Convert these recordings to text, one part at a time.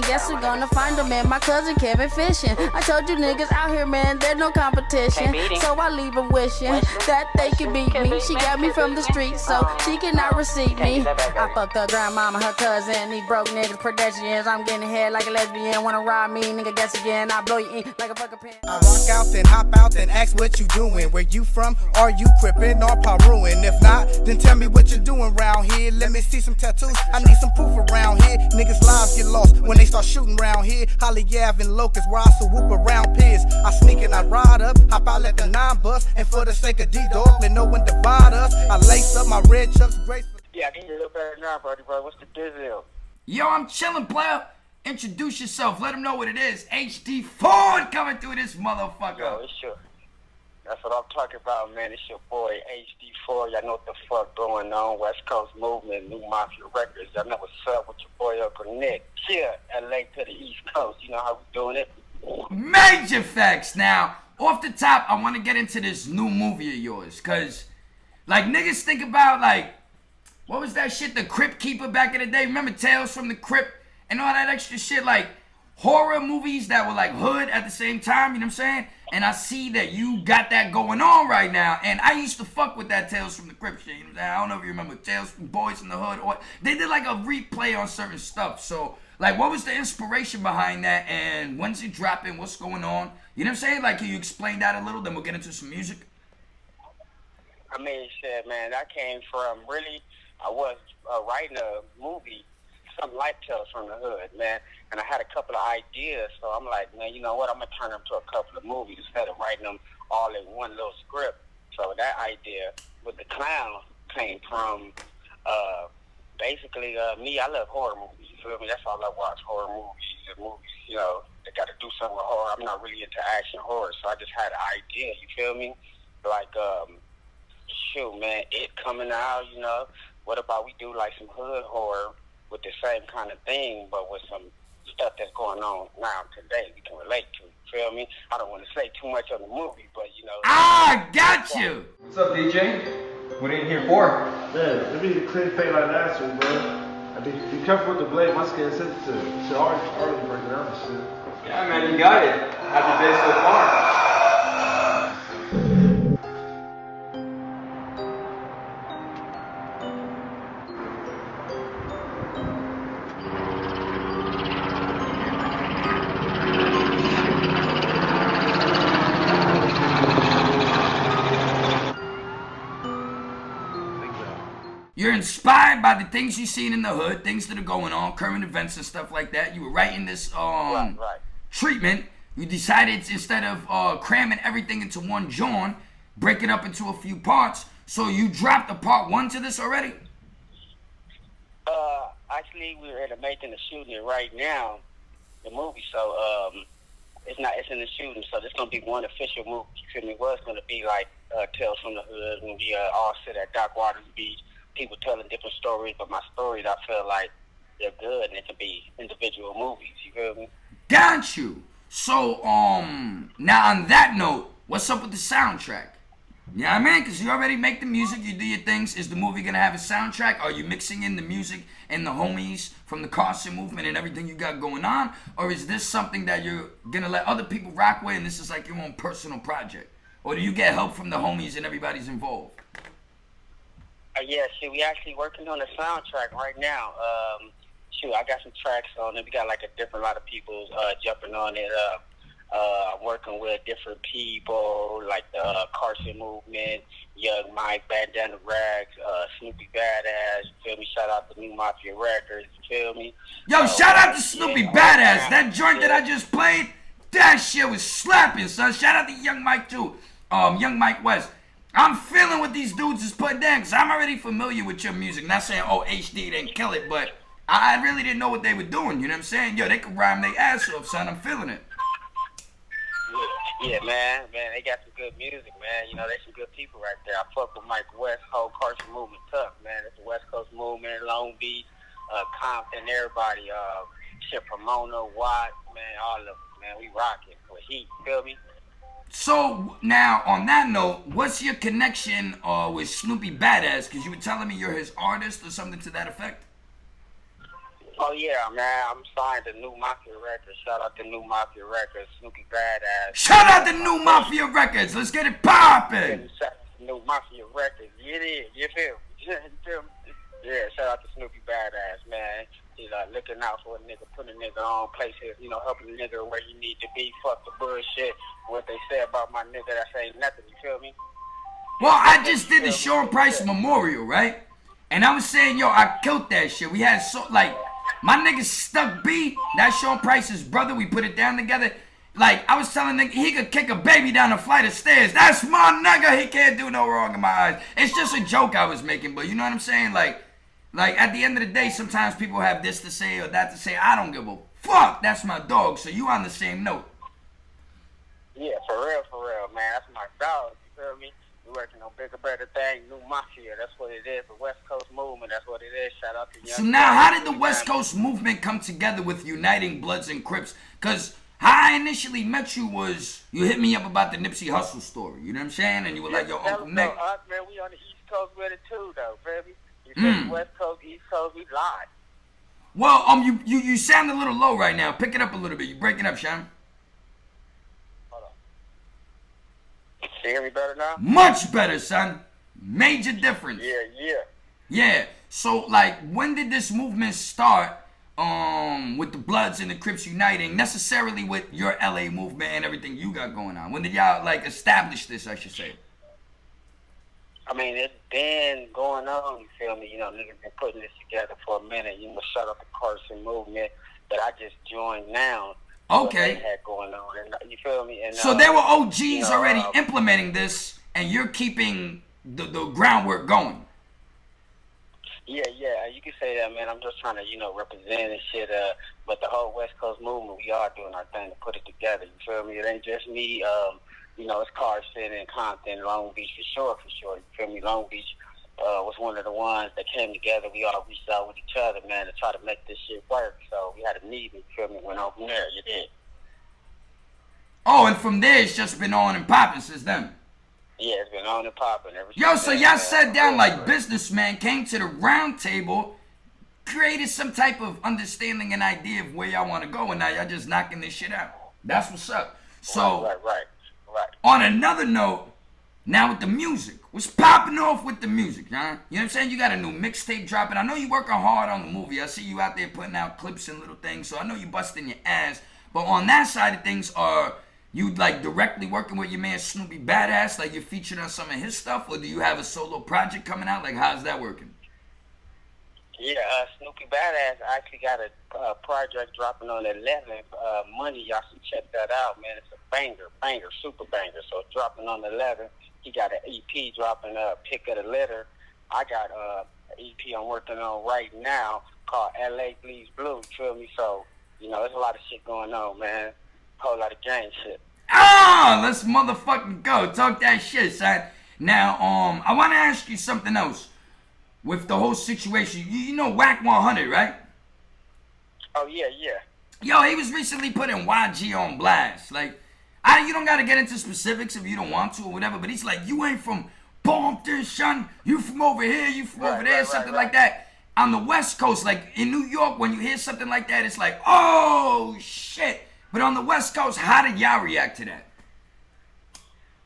And guess who's gonna find him, man? My cousin Kevin fishing. I told you niggas out here, man, there's no competition. So I leave them wishing that they can beat me. She got me from the streets, so she cannot receive me. I fucked her grandmama, her cousin, these broke niggas, pedestrians. I'm getting head like a lesbian. Wanna rob me, nigga, guess again. I blow you in like a fucking pin. I rock out, then hop out, then ask what you doing. Where you from? Are you crippin' or Peruin? If not, then tell me what you doing round here. Let me see some tattoos. I need some proof around here. Niggas' lives get lost when they start shooting round here. Holly Ave and Locust, where I still whoop around piers. I sneak and I ride up, hop out, let the 9 bust. And for the sake of D-Dog, let no one divide us. I lace up my red chucks graceful. Yeah, I can hear a little better now, buddy, bro. What's the deal? Yo, I'm chillin', player. Introduce yourself. Let them know what it is. H.Dee Ford coming through this motherfucker. Yo, it's your... That's what I'm talking about, man. It's your boy, H.Dee Ford. Y'all know what the fuck going on. West Coast Movement, New Mafia Records. Y'all know what's up with your boy, Uncle Nick. Here, L.A. to the East Coast. You know how we doing it? Major facts. Now, off the top, I want to get into this new movie of yours. Because, like, niggas think about, like, what was that shit? The Crip Keeper back in the day. Remember Tales from the Crip and all that extra shit? Like, horror movies that were, like, hood at the same time. You know what I'm saying? And I see that you got that going on right now. And I used to fuck with that Tales from the Crip shit. You know what I'm saying? I don't know if you remember Tales from Boys in the Hood. Or they did, like, a replay on certain stuff. So, like, what was the inspiration behind that? And when's it dropping? What's going on? You know what I'm saying? Like, can you explain that a little? Then we'll get into some music. I mean, shit, man, that came from really... I was writing a movie, some life tales from the hood, man, and I had a couple of ideas, so I'm like, man, you know what, I'm going to turn them to a couple of movies instead of writing them all in one little script. So that idea with the clown came from basically me. I love horror movies, you feel me? That's all I watch, horror movies and movies, you know, they got to do something with horror. I'm not really into action horror, so I just had an idea, you feel me? Like, shoot, man, it coming out, you know. What about we do like some hood horror with the same kind of thing, but with some stuff that's going on now today we can relate to, feel me? I don't want to say too much on the movie, but you know. Ah, got you! What's up, DJ? What are you here for? Man, let me clean paint like last week, bro. I be careful with the blade, my skin sensitive. Shit already breaking out and shit. Yeah, man, you got it. How's your day so far? You're inspired by the things you've seen in the hood, things that are going on, current events and stuff like that. You were writing this Right. treatment. You decided to, instead of cramming everything into one joint, break it up into a few parts. So you dropped a part 1 to this already? Actually, we're in the making of shooting it right now, the movie. So it's in the shooting. So there's gonna be one official movie. You feel me? Was gonna be like Tales from the Hood, and we all sit at Doc Waters Beach. People telling different stories, but my stories, I feel like they're good and it can be individual movies, you feel me? Got you. So, now on that note, what's up with the soundtrack? You know what I mean? Because you already make the music, you do your things. Is the movie going to have a soundtrack? Are you mixing in the music and the homies from the Carson movement and everything you got going on? Or is this something that you're going to let other people rock with and this is like your own personal project? Or do you get help from the homies and everybody's involved? Yeah, shit, we actually working on a soundtrack right now. I got some tracks on it. We got like a lot of people jumping on it. I'm working with different people, like the Carson Movement, Young Mike, Bandana Rags, Snoopy Badass, you feel me? Shout out to New Mafia Records, you feel me? Yo, shout out to Snoopy Badass. That joint that I just played, that shit was slapping, son. Shout out to Young Mike too. Young Mike West. I'm feeling what these dudes is putting down because I'm already familiar with your music. Not saying, oh, H.Dee didn't kill it, but I really didn't know what they were doing. You know what I'm saying? Yo, they could rhyme their ass off, son. I'm feeling it. Yeah, man, they got some good music, man. You know, they some good people right there. I fuck with Mike West, whole Carson Movement tough, man. It's the West Coast Movement, Long Beach, Compton, everybody. Shit, Pomona, Watt, man, all of them, man. We rocking with heat, feel me? So, now, on that note, what's your connection with Snoopy Badass? Because you were telling me you're his artist or something to that effect? Oh yeah, man, I'm signed to New Mafia Records. Shout out to New Mafia Records, Snoopy Badass. Shout out to New Mafia Records. Let's get it poppin'. Shout out to New Mafia Records. You feel me? Yeah, shout out to Snoopy Badass, man. He's looking out for a nigga, putting a nigga on places, helping a nigga where he need to be. Fuck the bullshit. What they say about my nigga, that ain't nothing, you feel me? Well, I just did the Sean Price memorial, right? And I was saying, yo, I killed that shit. We had my nigga Stuck B, that's Sean Price's brother. We put it down together. Like, I was telling nigga, he could kick a baby down a flight of stairs. That's my nigga. He can't do no wrong in my eyes. It's just a joke I was making, but you know what I'm saying? Like at the end of the day, sometimes people have this to say or that to say. I don't give a fuck. That's my dog. So you on the same note. Yeah, for real, man. That's my dog. You feel me? We working on bigger, better things. New Mafia. That's what it is. The West Coast movement. That's what it is. Shout out to Young. So now, how did the West Coast movement come together with uniting Bloods and Crips? Because how I initially met you was you hit me up about the Nipsey Hussle story. You know what I'm saying? And you were like, yo, Uncle Nick. Man, we on the East Coast with it too, though, baby. You feel me? West Coast, East Coast, we live. Well, you sound a little low right now. Pick it up a little bit. You breaking up, Sean. Hold on. You hear me better now? Much better, son. Major difference. Yeah. So, like, when did this movement start? With the Bloods and the Crips uniting, necessarily with your LA movement and everything you got going on. When did y'all establish this? I should say. I mean, it's been going on, you feel me? Niggas been putting this together for a minute. Shout out the Carson movement that I just joined now. Okay. What they had going on, and you feel me? And so there were OGs already implementing this, and you're keeping the groundwork going. Yeah, you can say that, man. I'm just trying to, represent and shit. But the whole West Coast movement, we are doing our thing to put it together. You feel me? It ain't just me. It's Carson and Compton, Long Beach for sure. You feel me? Long Beach was one of the ones that came together. We all reached out with each other, man, to try to make this shit work. So we had a meeting, you feel me? Went on from there. You did. Oh, and from there, it's just been on and popping since then. Yeah, it's been on and popping ever since. Yo, so y'all sat down like businessmen, came to the round table, created some type of understanding and idea of where y'all want to go, and now y'all just knocking this shit out. That's what's up. So, Right. On another note, now with the music, what's popping off with the music, huh? You know what I'm saying? You got a new mixtape dropping. I know you working hard on the movie. I see you out there putting out clips and little things, so I know you busting your ass. But on that side of things, are you directly working with your man Snoopy Badass, like you're featured on some of his stuff, or do you have a solo project coming out? Like, how's that working? Yeah, Snoopy Badass actually got a project dropping on the 11th. Monday, y'all should check that out, man. It's a banger, super banger. So it's dropping on the 11th. He got an EP dropping, Pick of the Litter. I got an EP I'm working on right now called LA Bleeds Blue, you feel me? So, there's a lot of shit going on, man. Whole lot of gang shit. Let's motherfucking go. Talk that shit, son. Now, I want to ask you something else. With the whole situation, you know Wack100, right? Oh, yeah. Yo, he was recently putting YG on blast. Like, you don't got to get into specifics if you don't want to or whatever, but he's like, you ain't from Bompton, son. You from over here, you from over there, something like that. On the West Coast, like in New York, when you hear something like that, it's like, oh, shit. But on the West Coast, how did y'all react to that?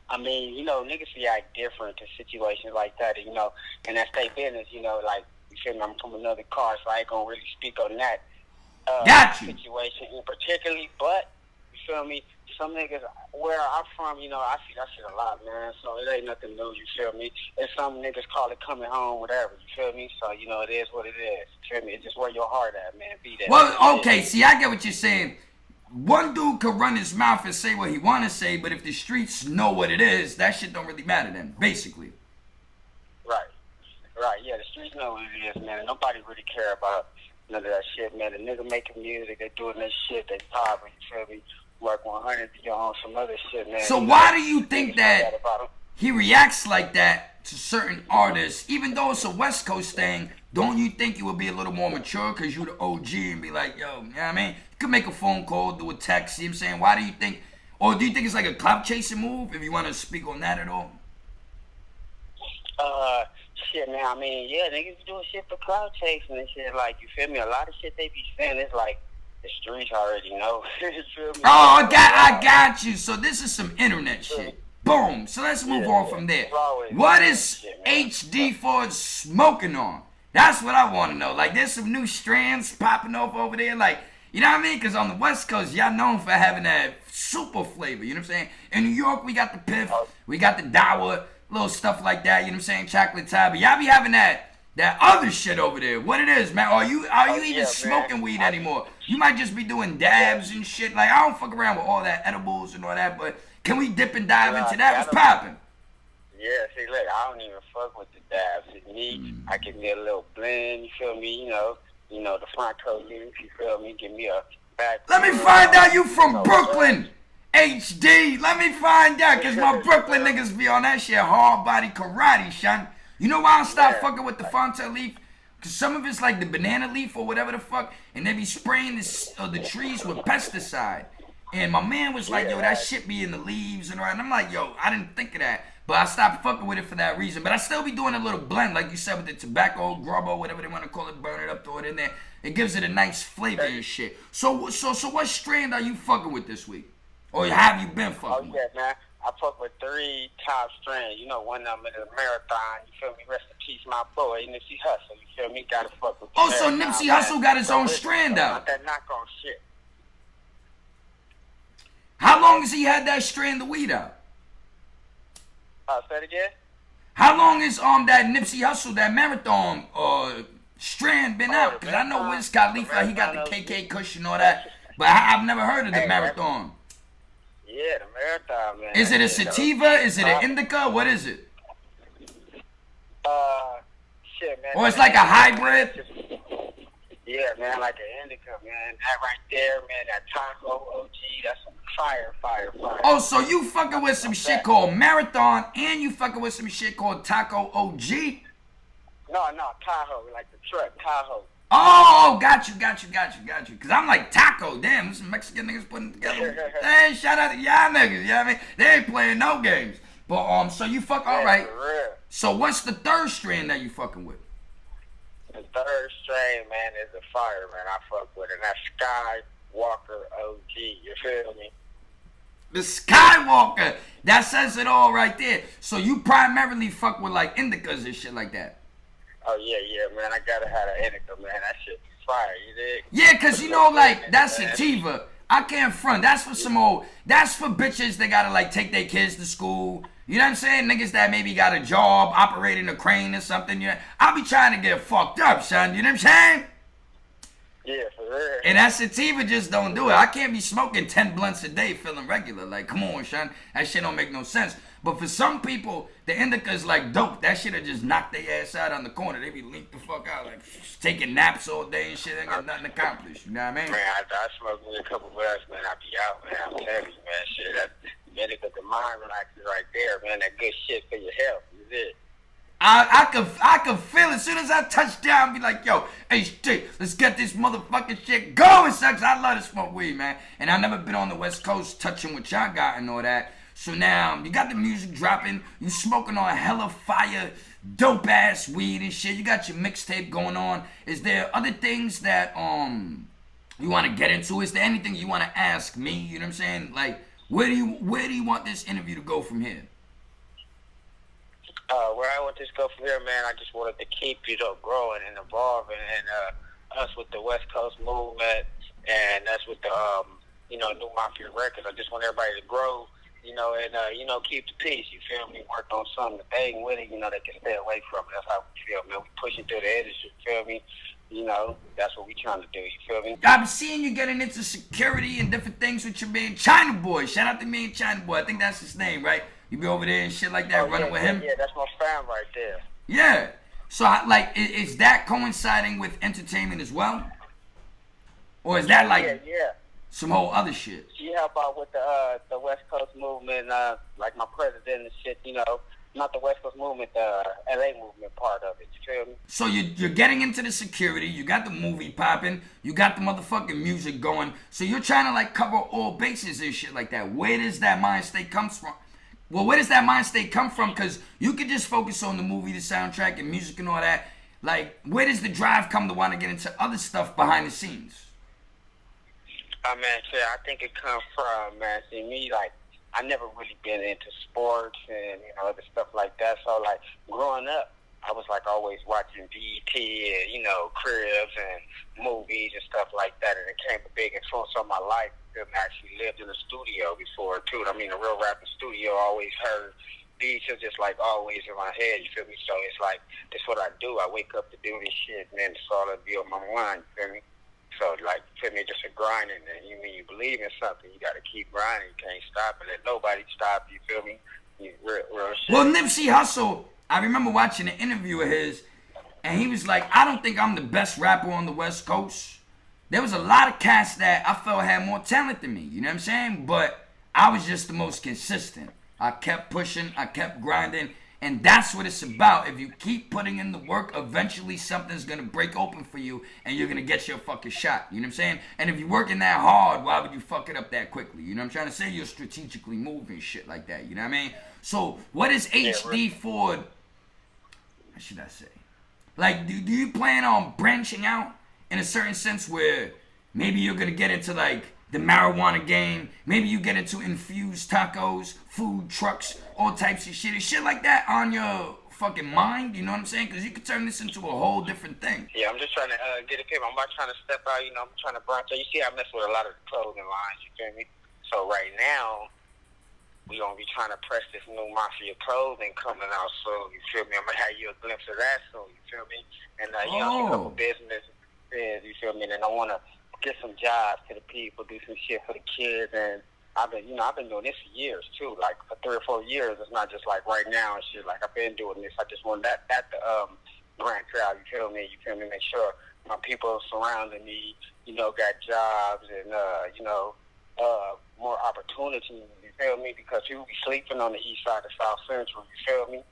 I mean, niggas react different to situations like that, and that's their business, like, you feel me, I'm from another car, so I ain't gonna really speak on that situation in particularly, but, you feel me, some niggas, where I'm from, I see that shit a lot, man, so it ain't nothing new, you feel me, and some niggas call it coming home, whatever, you feel me, so, it is what it is, you feel me, it's just where your heart at, man, be that. Well, okay, see, I get what you're saying. One dude could run his mouth and say what he want to say, but if the streets know what it is, that shit don't really matter then, basically. Right, yeah, the streets know what it is, man, and nobody really care about none of that shit, man. The nigga making music, they doing this shit, they popping, you feel me, Wack100, you on some other shit, man. So why do you think that he reacts like that to certain artists, even though it's a West Coast thing? Don't you think you would be a little more mature because you the OG and be like, yo, you know what I mean? You could make a phone call, do a text, you know what I'm saying? Why do you think, or do you think it's like a clout chasing move, if you want to speak on that at all? Shit, man, I mean, yeah, niggas doing shit for cloud chasing and shit. Like, you feel me? A lot of shit they be saying, it's like, the streets already know. You feel me? Oh, I got you. So this is some internet shit. Boom. So let's move on from there. What is H.Dee for smoking on? That's what I want to know. Like, there's some new strands popping off over there. Like, you know what I mean? Because on the West Coast, y'all known for having that super flavor. You know what I'm saying? In New York, we got the Piff. We got the Dawa. Little stuff like that. You know what I'm saying? Chocolate tie. But y'all be having that other shit over there. What it is, man? Are you even smoking weed anymore? You might just be doing dabs and shit. Like, I don't fuck around with all that edibles and all that. But can we dip and dive into that? What's popping? Yeah, see, look, I don't even fuck with the dabs. It's me, I give me a little blend, you feel me? You know, the front coat leaf, you feel me? Give me a back. Let me find out you from Brooklyn, H.Dee. Let me find out, because my Brooklyn niggas be on that shit hard body karate, son. You know why I stopped fucking with the Fontaine leaf? Because some of it's like the banana leaf or whatever the fuck, and they be spraying the trees with pesticide. And my man was like, yo, that shit be in the leaves and all that. And I'm like, yo, I didn't think of that. But I stopped fucking with it for that reason. But I still be doing a little blend, like you said, with the tobacco, grubbo, whatever they want to call it, burn it up, throw it in there. It gives it a nice flavor and shit. So what strand are you fucking with this week? Or have you been fucking with? Oh, yeah, man. I fuck with 3 top strands. You know, one of them in the marathon. You feel me? Rest in peace, my boy, Nipsey Hussle. You feel me? Gotta fuck with Oh, so Nipsey Hussle got his own strand out. Not that knock-on shit. How long has he had that strand of weed out? Say it again? How long is that Nipsey Hussle, that marathon strand been out? Because I know Wiz Khalifa, he got the KK Kush and all that. But I've never heard of the marathon. Yeah, the marathon, man. Is it a Sativa? Is it an Indica? What is it? Shit, man. Or it's like a hybrid? Yeah, man, like an Indica, man. That right there, man, that Taco OG, that's some fire. Oh, so you fucking with some shit called Marathon and you fucking with some shit called Taco OG? No, Tahoe, like the truck, Tahoe. Oh, got you. Because I'm like, taco, damn, some Mexican niggas putting together. Hey, shout out to y'all niggas, you know what I mean? They ain't playing no games. But, so you fuck, all right. So what's the third strand that you fucking with? The third strain, man, is a fire, man. I fuck with it. That's Skywalker OG. You feel me? The Skywalker. That says it all right there. So you primarily fuck with like indicas and shit like that. Oh yeah, man. I gotta have an indica, man. That shit fire. You dig? Yeah, cause you know, like that's Sativa. I can't front. That's for some old. That's for bitches that gotta like take their kids to school. You know what I'm saying? Niggas that maybe got a job operating a crane or something. You know, I be trying to get fucked up, son. You know what I'm saying? Yeah, for real. And that Sativa just don't do it. I can't be smoking 10 blunts a day feeling regular. Like, come on, son. That shit don't make no sense. But for some people, the indica is like dope. That shit'll just knock their ass out on the corner. They be linked the fuck out, like taking naps all day and shit. Ain't got nothing accomplished. You know what I mean? Man, I smoke with a couple of us, man. I be out, man. I'm telling you, man. Shit, that indica, the mind relaxer right there, man. That good shit for your health. Is it? I can feel it. As soon as I touch down, be like, yo, H.Dee, let's get this motherfucking shit going, son. I love to smoke weed, man. And I never been on the West Coast touching what y'all got and all that. So now, you got the music dropping. You smoking on hella fire, dope-ass weed and shit. You got your mixtape going on. Is there other things that you want to get into? Is there anything you want to ask me? You know what I'm saying? Like, where do you want this interview to go from here? Where I want this to go from here, man, I just wanted to keep, growing and evolving, and us with the West Coast movement, and us with the, New Mafia Records. I just want everybody to grow, and keep the peace, you feel me? Work on something that they ain't with it, they can stay away from it. That's how we feel, man. We pushing through the industry, you feel me? That's what we trying to do, you feel me? I've seen you getting into security and different things with your man China Boy. Shout out to me and China Boy. I think that's his name, right? You be over there and shit like that, running with him? Yeah, that's my fam right there. Yeah. So, is that coinciding with entertainment as well? Or is that like some whole other shit? She help out with the West Coast movement, like my president and shit, not the West Coast movement, the LA movement part of it, you feel me? So you're getting into the security, you got the movie popping, you got the motherfucking music going, so you're trying to like cover all bases and shit like that. Where does that mind state come Well, where does that mind state come from? Because you could just focus on the movie, the soundtrack, and music and all that. Like, where does the drive come to want to get into other stuff behind the scenes? Man, I think it comes from, man, see me, like, I never really been into sports and, you know, other stuff like that. So, like, growing up, I was, like, always watching BET and, you know, Crips and movies and stuff like that. And it became a big influence on my life. I actually lived in a studio before, too. I mean, a real rapping studio. I always heard beats are just, like, always in my head, you feel me? So it's like, that's what I do. I wake up to do this shit, man. It's all that be on my mind, you feel me? So, like, you feel me, just a grinding. And you mean you believe in something, you got to keep grinding. You can't stop it. Let nobody stop you, feel me? Real shit. Well, Nipsey Hussle, I remember watching an interview of his, and he was like, I don't think I'm the best rapper on the West Coast. There was a lot of cats that I felt had more talent than me, you know what I'm saying? But I was just the most consistent. I kept pushing, I kept grinding, and that's what it's about. If you keep putting in the work, eventually something's gonna break open for you, and you're gonna get your fucking shot, you know what I'm saying? And if you're working that hard, why would you fuck it up that quickly? You know what I'm trying to say? You're strategically moving shit like that, you know what I mean? So, what is H.Dee Ford, what should I say? Like, do you plan on branching out in a certain sense where maybe you're gonna get into, like, the marijuana game, maybe you get into infused tacos, food trucks, all types of shit. Is shit like that on your fucking mind? You know what I'm saying? Because you could turn this into a whole different thing. Yeah, I'm just trying to get it. I'm not trying to step out, you know, I'm trying to branch out. You see, I mess with a lot of the clothing lines, you feel me? So right now, we gonna be trying to press this new Mafia clothing coming out soon, you feel me? I'm gonna have you a glimpse of that soon, you feel me? And, you know, a couple businesses, you feel me? And I wanna get some jobs to the people, do some shit for the kids, and I've been doing this for years too, like for 3 or 4 years. It's not just like right now and shit. Like I've been doing this. I just want that to branch out. You feel me? Make sure my people surrounding me, you know, got jobs and you know, more opportunities. You feel me? Because people be sleeping on the east side of South Central. You feel me?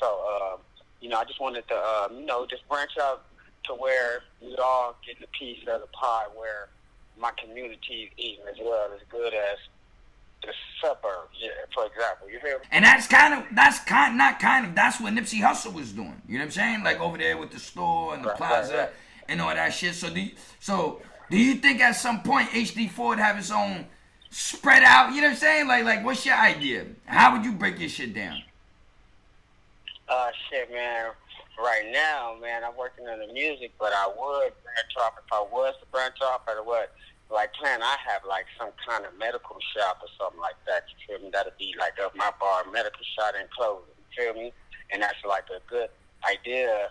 So you know, I just wanted to you know, just branch out to where we all get a piece of the pie, where my community is eating as well as good as the suburbs, yeah, for example. You hear me? And that's what Nipsey Hussle was doing. You know what I'm saying? Like over there with the store and the plaza and all that shit. So do you think at some point H.Dee Ford have his own spread out? You know what I'm saying? Like what's your idea? How would you break your shit down? Shit, man. Right now, man, I'm working on the music, but I would branch off if I was to branch off. Or what? Like, plan I have like some kind of medical shop or something like that. You feel me? That'd be like up my bar, medical shop and clothing. You feel me? And that's like a good idea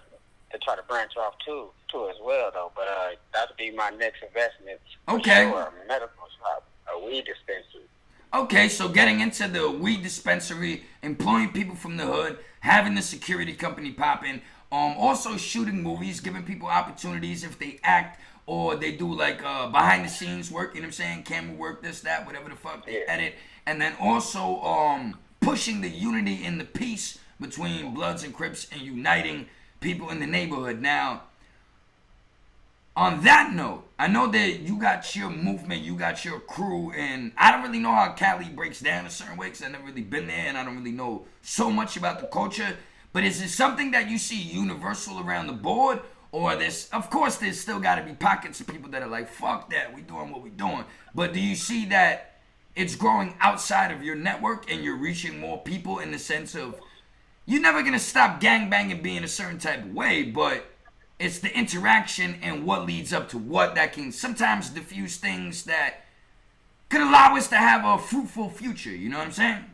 to try to branch off too as well, though. But that'd be my next investment. Okay. Sure, a medical shop, a weed dispensary. Okay, so getting into the weed dispensary, employing people from the hood, having the security company popping, also shooting movies, giving people opportunities if they act or they do like behind the scenes work, you know what I'm saying? Camera work, this, that, whatever the fuck they edit. And then also pushing the unity and the peace between Bloods and Crips and uniting people in the neighborhood. Now, on that note, I know that you got your movement, you got your crew, and I don't really know how Cali breaks down a certain way because I've never really been there and I don't really know so much about the culture. But is it something that you see universal around the board? Or of course, there's still got to be pockets of people that are like, fuck that, we doing what we doing. But do you see that it's growing outside of your network and you're reaching more people in the sense of you're never going to stop gangbanging being a certain type of way, but it's the interaction and what leads up to what that can sometimes diffuse things that could allow us to have a fruitful future. You know what I'm saying?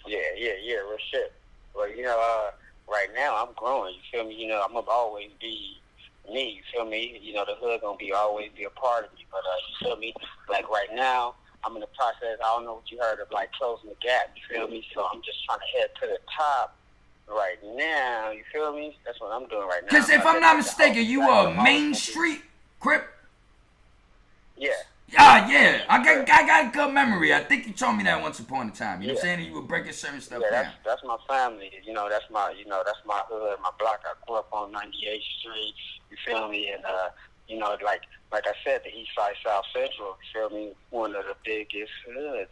Yeah, real shit. Well, you know, right now I'm growing. You feel me? You know, I'm gonna always be me. You feel me? You know, the hood gonna always be a part of me. But you feel me? Like right now, I'm in the process. I don't know what you heard of, like closing the gap. You feel me? So I'm just trying to head to the top. Right now, you feel me? That's what I'm doing right now. Because if I'm not mistaken, you are Main Street Crip? Yeah. Yeah. I got a good memory. I think you told me that once upon a time. You know what I'm saying? You were breaking certain stuff down. That's my family. You know, that's my hood, my block. I grew up on 98th Street. You feel me? And you know, like I said, the East Side, South Central. You feel me? One of the biggest hoods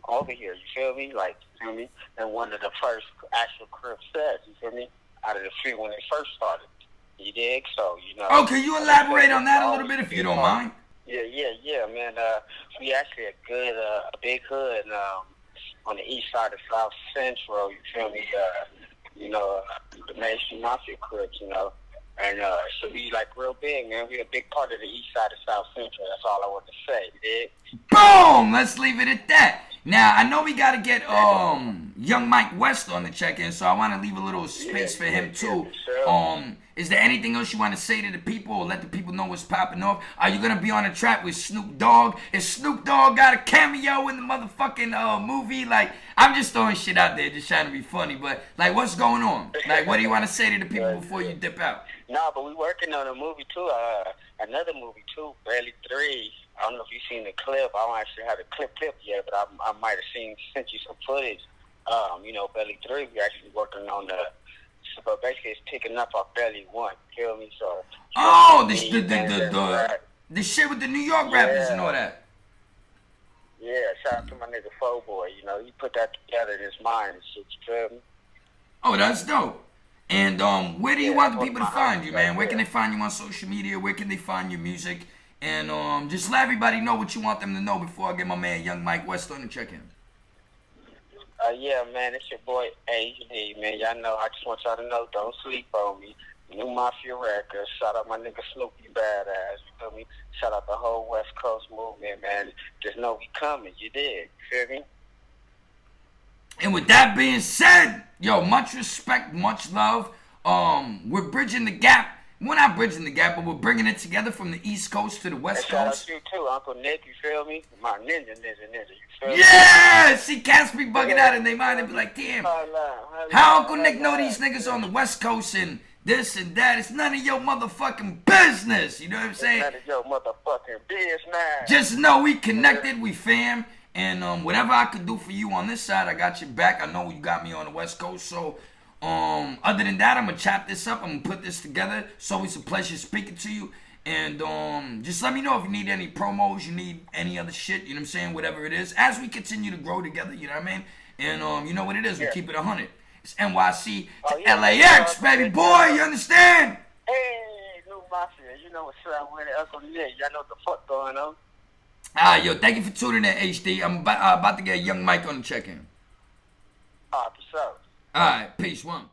over here. You feel me? Like, you feel me? And one of the first actual Crips sets. You feel me? Out of the few when they first started. You dig? So, you know. Oh, can you elaborate on that a little bit if you don't mind? Yeah, man. We actually a good, a big hood on the east side of South Central. You feel me? You know, the mainstream mafia Crips, you know. And so we like real big, man. We a big part of the east side of South Central. That's all I want to say, you dig? Boom! Let's leave it at that. Now, I know we got to get young Mike West on the check-in, so I want to leave a little space for him, too. Sure. Is there anything else you want to say to the people or let the people know what's popping off? Are you going to be on a track with Snoop Dogg? Is Snoop Dogg got a cameo in the motherfucking movie? Like, I'm just throwing shit out there, just trying to be funny, but, like, what's going on? Like, what do you want to say to the people before you dip out? No, but we working on a movie, too, another movie, too, Barely 3. I don't know if you've seen the clip. I don't actually have the clip yet, but I might have sent you some footage. You know, Belly 3, we actually working on but basically it's picking up off Belly 1. Feel me? So. Oh, the shit with the New York rappers and all that. Yeah, shout out to my nigga Fo Boy. You know, he put that together in his mind and shit. You feel me? Oh, that's dope. And where do you want the people to find you, man? Where can they find you on social media? Where can they find your music? And just let everybody know what you want them to know before I get my man Young Mike West on the check-in. Yeah, man, it's your boy H.Dee, man. Y'all know, I just want y'all to know, don't sleep on me. New Mafia Records. Shout out my nigga Snoopy Badass. You feel me? Shout out the whole West Coast movement, man. Just know we coming. You dig? You feel me? And with that being said, yo, much respect, much love. We're bridging the gap. We're not bridging the gap, but we're bringing it together from the East Coast to the West Coast. Shout out you too, Uncle Nick, you feel me? My ninja, you feel me? Yeah! See, cats be bugging out in their mind and be like, damn, how Uncle Nick know these niggas on the West Coast and this and that? It's none of your motherfucking business. You know what I'm saying? None of your motherfucking business. Just know we connected, we fam. And whatever I could do for you on this side, I got your back. I know you got me on the West Coast, so... other than that, I'm gonna chop this up. I'm gonna put this together. It's always a pleasure speaking to you. And just let me know if you need any promos, you need any other shit, you know what I'm saying, whatever it is. As we continue to grow together, you know what I mean? And you know what it is, we keep it 100. It's NYC to LAX, baby boy, you understand? Hey, New Mafia, you know what's up with it, Uncle Nick. Y'all know what the fuck going on. Yo, thank you for tuning in, H.Dee. I'm about to get Young Mike on the check-in. For sure. Alright, peace, one.